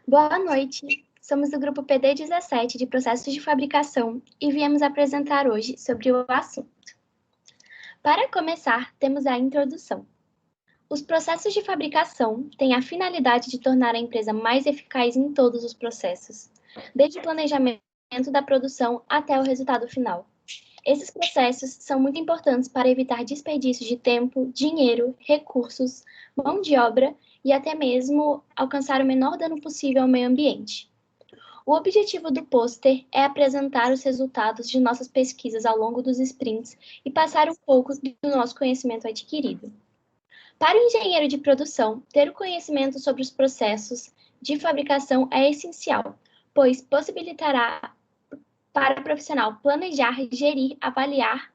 Boa noite, somos do grupo PD17 de Processos de Fabricação e viemos apresentar hoje sobre o assunto. Para começar, temos a introdução. Os processos de fabricação têm a finalidade de tornar a empresa mais eficaz em todos os processos, desde o planejamento da produção até o resultado final. Esses processos são muito importantes para evitar desperdício de tempo, dinheiro, recursos, mão de obra e até mesmo alcançar o menor dano possível ao meio ambiente. O objetivo do pôster é apresentar os resultados de nossas pesquisas ao longo dos sprints e passar um pouco do nosso conhecimento adquirido. Para o engenheiro de produção, ter o conhecimento sobre os processos de fabricação é essencial, pois possibilitará para o profissional planejar, gerir, avaliar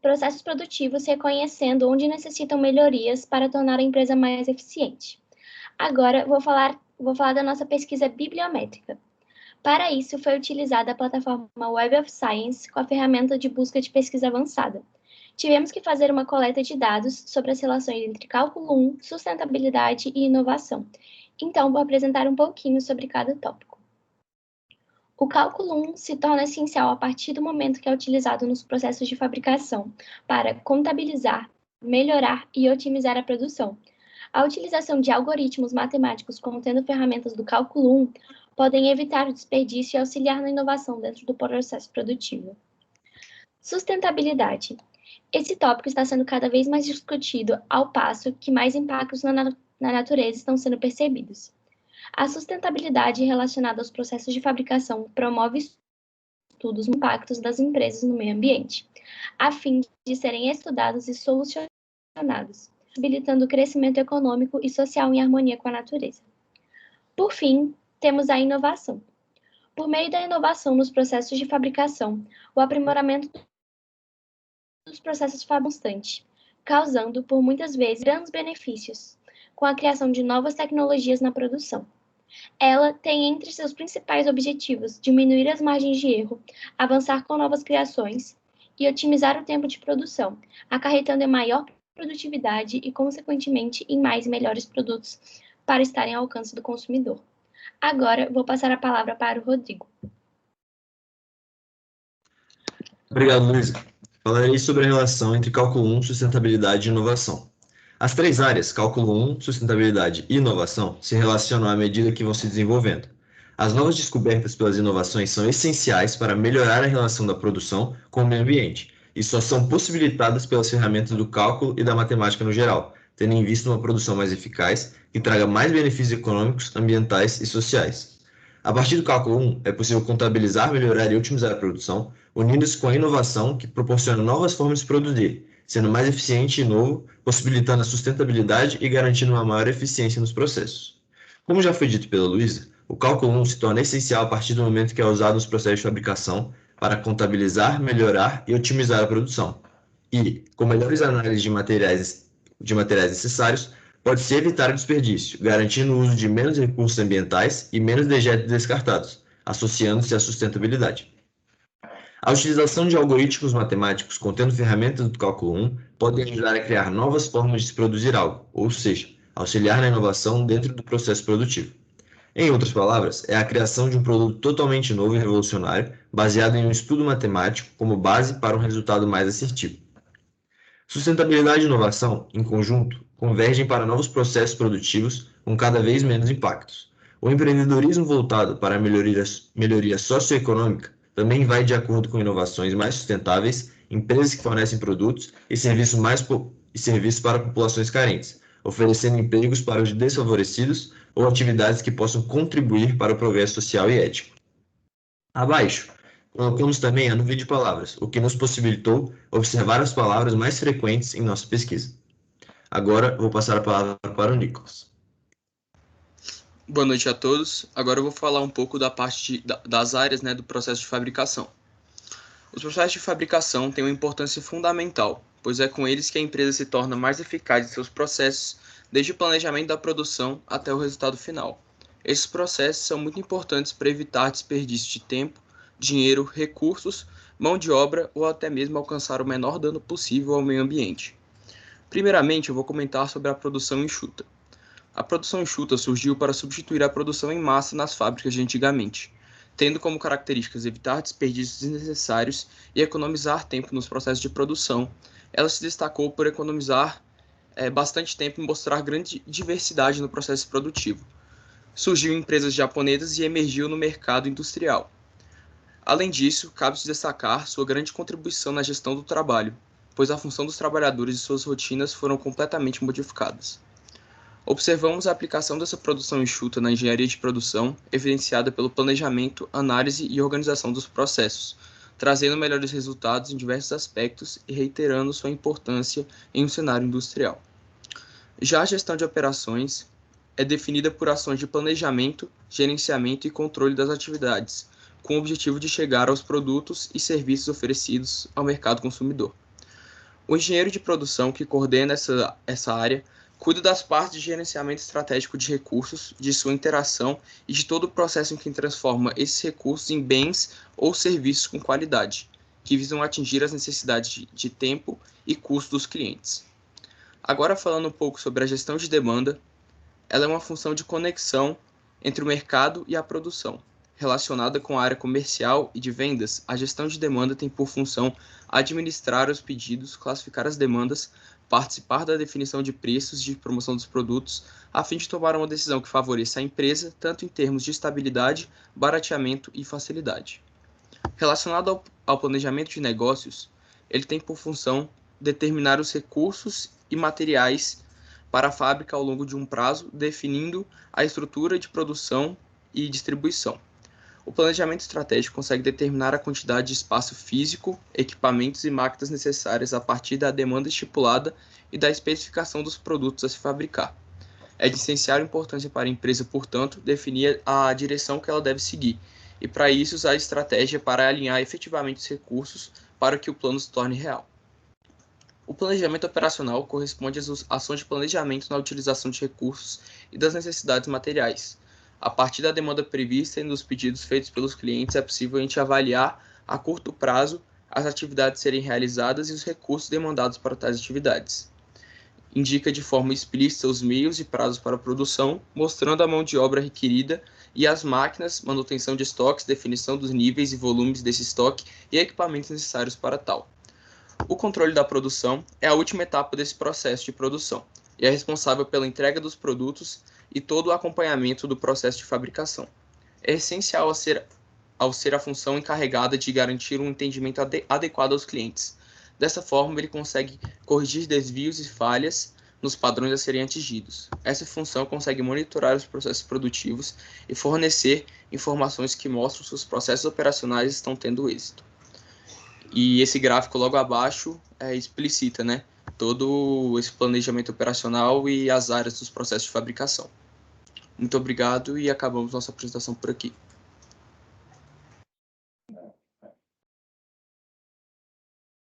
processos produtivos, reconhecendo onde necessitam melhorias para tornar a empresa mais eficiente. Agora, vou falar da nossa pesquisa bibliométrica. Para isso, foi utilizada a plataforma Web of Science com a ferramenta de busca de pesquisa avançada. Tivemos que fazer uma coleta de dados sobre as relações entre cálculo 1, sustentabilidade e inovação. Então, vou apresentar um pouquinho sobre cada tópico. O cálculo 1 se torna essencial a partir do momento que é utilizado nos processos de fabricação para contabilizar, melhorar e otimizar a produção. A utilização de algoritmos matemáticos contendo ferramentas do cálculo 1 podem evitar o desperdício e auxiliar na inovação dentro do processo produtivo. Sustentabilidade. Esse tópico está sendo cada vez mais discutido ao passo que mais impactos na natureza estão sendo percebidos. A sustentabilidade relacionada aos processos de fabricação promove estudos dos impactos das empresas no meio ambiente, a fim de serem estudados e solucionados, possibilitando o crescimento econômico e social em harmonia com a natureza. Por fim, temos a inovação. Por meio da inovação nos processos de fabricação, o aprimoramento dos processos foi constante, causando, por muitas vezes, grandes benefícios, com a criação de novas tecnologias na produção. Ela tem entre seus principais objetivos diminuir as margens de erro, avançar com novas criações e otimizar o tempo de produção, acarretando em maior produtividade e, consequentemente, em mais e melhores produtos para estarem ao alcance do consumidor. Agora, vou passar a palavra para o Rodrigo. Obrigado, Luísa. Falarei sobre a relação entre cálculo 1, sustentabilidade e inovação. As três áreas, cálculo 1, sustentabilidade e inovação, se relacionam à medida que vão se desenvolvendo. As novas descobertas pelas inovações são essenciais para melhorar a relação da produção com o meio ambiente, e só são possibilitadas pelas ferramentas do cálculo e da matemática no geral, tendo em vista uma produção mais eficaz que traga mais benefícios econômicos, ambientais e sociais. A partir do cálculo 1, é possível contabilizar, melhorar e otimizar a produção, unindo-se com a inovação que proporciona novas formas de produzir, sendo mais eficiente e novo, possibilitando a sustentabilidade e garantindo uma maior eficiência nos processos. Como já foi dito pela Luísa, o cálculo 1 se torna essencial a partir do momento que é usado nos processos de fabricação para contabilizar, melhorar e otimizar a produção. E, com melhores análises de materiais necessários, pode-se evitar o desperdício, garantindo o uso de menos recursos ambientais e menos dejetos descartados, associando-se à sustentabilidade. A utilização de algoritmos matemáticos contendo ferramentas do cálculo 1 podem ajudar a criar novas formas de se produzir algo, ou seja, auxiliar na inovação dentro do processo produtivo. Em outras palavras, é a criação de um produto totalmente novo e revolucionário, baseado em um estudo matemático como base para um resultado mais assertivo. Sustentabilidade e inovação, em conjunto, convergem para novos processos produtivos com cada vez menos impactos. O empreendedorismo voltado para a melhoria socioeconômica também vai de acordo com inovações mais sustentáveis, empresas que fornecem produtos e serviços para populações carentes, oferecendo empregos para os desfavorecidos ou atividades que possam contribuir para o progresso social e ético. Abaixo, colocamos também a nuvem de palavras, o que nos possibilitou observar as palavras mais frequentes em nossa pesquisa. Agora, vou passar a palavra para o Nicolas. Boa noite a todos. Agora eu vou falar um pouco da parte das áreas do processo de fabricação. Os processos de fabricação têm uma importância fundamental, pois é com eles que a empresa se torna mais eficaz em seus processos, desde o planejamento da produção até o resultado final. Esses processos são muito importantes para evitar desperdício de tempo, dinheiro, recursos, mão de obra ou até mesmo alcançar o menor dano possível ao meio ambiente. Primeiramente, eu vou comentar sobre a produção enxuta. A produção enxuta surgiu para substituir a produção em massa nas fábricas de antigamente, tendo como características evitar desperdícios desnecessários e economizar tempo nos processos de produção. Ela se destacou por economizar bastante tempo e mostrar grande diversidade no processo produtivo. Surgiu em empresas japonesas e emergiu no mercado industrial. Além disso, cabe-se destacar sua grande contribuição na gestão do trabalho, pois a função dos trabalhadores e suas rotinas foram completamente modificadas. Observamos a aplicação dessa produção enxuta na engenharia de produção, evidenciada pelo planejamento, análise e organização dos processos, trazendo melhores resultados em diversos aspectos e reiterando sua importância em um cenário industrial. Já a gestão de operações é definida por ações de planejamento, gerenciamento e controle das atividades, com o objetivo de chegar aos produtos e serviços oferecidos ao mercado consumidor. O engenheiro de produção que coordena essa área cuida das partes de gerenciamento estratégico de recursos, de sua interação e de todo o processo em que transforma esses recursos em bens ou serviços com qualidade, que visam atingir as necessidades de tempo e custo dos clientes. Agora falando um pouco sobre a gestão de demanda, ela é uma função de conexão entre o mercado e a produção. Relacionada com a área comercial e de vendas, a gestão de demanda tem por função administrar os pedidos, classificar as demandas, participar da definição de preços e de promoção dos produtos, a fim de tomar uma decisão que favoreça a empresa, tanto em termos de estabilidade, barateamento e facilidade. Relacionado ao planejamento de negócios, ele tem por função determinar os recursos e materiais para a fábrica ao longo de um prazo, definindo a estrutura de produção e distribuição. O planejamento estratégico consegue determinar a quantidade de espaço físico, equipamentos e máquinas necessárias a partir da demanda estipulada e da especificação dos produtos a se fabricar. É de essencial importância para a empresa, portanto, definir a direção que ela deve seguir, e para isso usar a estratégia para alinhar efetivamente os recursos para que o plano se torne real. O planejamento operacional corresponde às ações de planejamento na utilização de recursos e das necessidades materiais. A partir da demanda prevista e dos pedidos feitos pelos clientes, é possível a gente avaliar a curto prazo as atividades serem realizadas e os recursos demandados para tais atividades. Indica de forma explícita os meios e prazos para a produção, mostrando a mão de obra requerida e as máquinas, manutenção de estoques, definição dos níveis e volumes desse estoque e equipamentos necessários para tal. O controle da produção é a última etapa desse processo de produção e é responsável pela entrega dos produtos e todo o acompanhamento do processo de fabricação. É essencial ao ser a função encarregada de garantir um entendimento adequado aos clientes. Dessa forma, ele consegue corrigir desvios e falhas nos padrões a serem atingidos. Essa função consegue monitorar os processos produtivos e fornecer informações que mostram se os processos operacionais estão tendo êxito. E esse gráfico logo abaixo explicita, todo esse planejamento operacional e as áreas dos processos de fabricação. Muito obrigado e acabamos nossa apresentação por aqui.